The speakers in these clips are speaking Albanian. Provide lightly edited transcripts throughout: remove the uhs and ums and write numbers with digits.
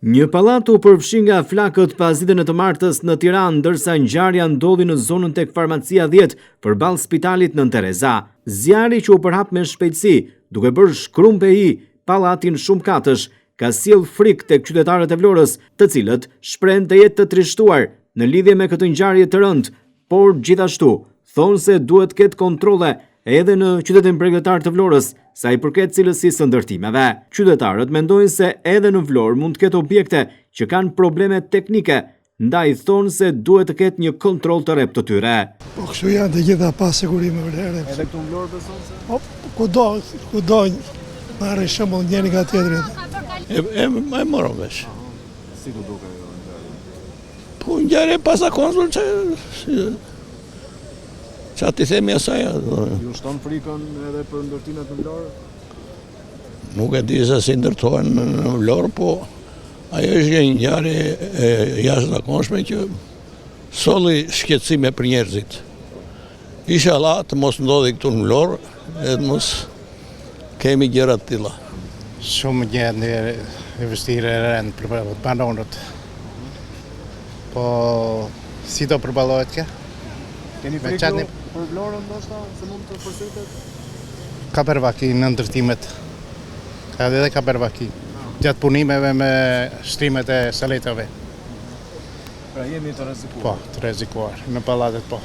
Një pallat u përfshi nga flakët pas ditën e të martës në Tiranë, ndërsa ngjarja ndodhi në zonën tek farmacia 10 përballë spitalit Nën Tereza. Zjarri që u përhap me shpejtësi, duke bërë shkrumpej pallatin shumë katësh, ka sjell frikë tek qytetarët e Vlorës, të cilët shprehen të jetë të trishtuar në lidhje me këtë ngjarje të rëndë, por gjithashtu thonë se duhet të ketë kontrolle edhe në qytetin bregdetar të Vlorës, sa i përket cilësisë së ndërtimeve. Qytetarët mendojnë se edhe në Vlorë mund të ketë objekte që kanë probleme teknike, ndaj thonë se duhet të ketë një kontroll të rreptë të tyre. Po kështu janë të gjitha pa sigurime vlerë. Edhe këtu në Vlorë beson se? Po kudo marrë shembull njëri nga tjetri. E morëm vesh. Si ku duke ngjarje? Po ngjarje pazakonshme që ati themi asaj. Ju shton frikën edhe për ndërtimet në Vlorë? Nuk e di se si ndërtohen në Vlorë, po ajo është një ngjarje jashtëzakonshme që solli shqetësime për njerëzit. Inshallah të mos ndodhi këtu në Vlorë, edhe të mos kemi gjëra të tilla. Shumë gjë investire rënd për banorët. Po si do përballohet kjo? Keni frikë për Vlorën ndoshta se mund të përsëritet? Ka përvaki në ndërtimet. Ka edhe ka përvaki. Gjatë punimeve me shtrimet e saletave. Pra jemi të rrezikuar. Po, të rrezikuar në pallatet po.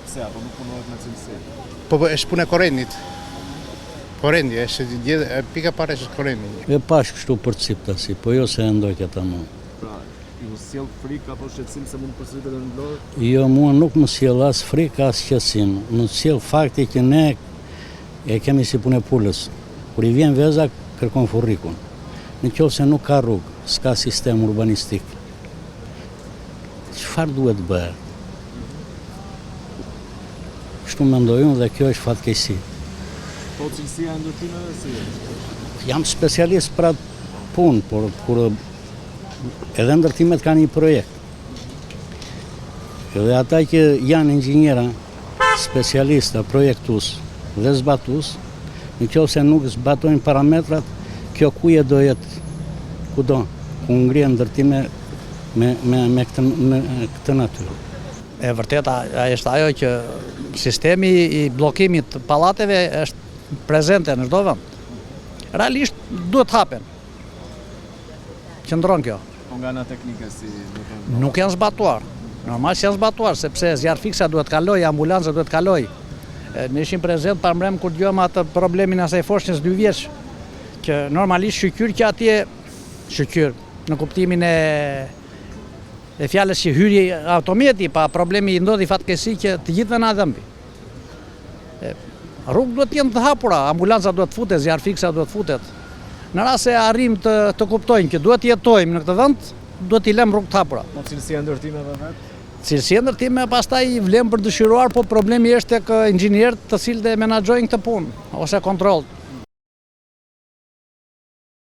Pse apo nuk punohet me cilësi? Po është punë korrendit. Korrendi është gjithë pika parë është korrendi. E pash kështu për ciptasi, po jo se ndoj këta më. Pra, ju sjell frikë apo shqetësim se mund të përsëritet në Vlorë? Jo, mua nuk më sjell as frikë as shqetësim. Më sjell fakti që ne e kemi si punë pulës. Kur i vjen veza, kërkon furrikun. Në qoftë se nuk ka rrugë, s'ka sistem urbanistik. Çfarë duhet bëhet? Kështu mendoj unë dhe kjo është fatkeqësi. Po cilësia e ndërtimeve si është? Jam specialist për atë punë, por kur edhe ndërtimet kanë një projekt. Edhe ata që janë inxhiniera, specialista, projektus dhe zbatus, në qoftë se nuk zbatojnë parametrat, kjo kuje do jetë kudo, ku ngrihen ndërtime me këtë natyrë. E vërteta është ajo që sistemi i bllokimit të pallateve është prezente në çdo vend. Realisht duhet hapen. Qëndron kjo. Po nga ana teknike si nuk janë zbatuar. Normal që janë zbatuar, sepse zjarr fiksa duhet kaloj, ambulanca duhet kaloj. Ne ishim prezent pamrem kur dëgjojmë atë problemin asaj foshnjës 2 vjeç, që normalisht shqyr që atje shqyr në kuptimin e fjalës që hyri automjeti, pa problemi i ndodhi fatkeqësi që të gjithëve na dëmbi. Rrugë duhet jenë të hapura, ambulanca duhet futet, zjarr fiksa duhet futet. Në rast se arrim të kuptojnë që duhet jetojmë në këtë vend, duhet i lëm rrugë të hapura. Po cilësia e ndërtimeve vet? Cilësia e ndërtimeve pastaj vlen për dëshiruar, po problemi është tek inxhinierët të cilët e menaxhojnë këtë punë ose kontroll.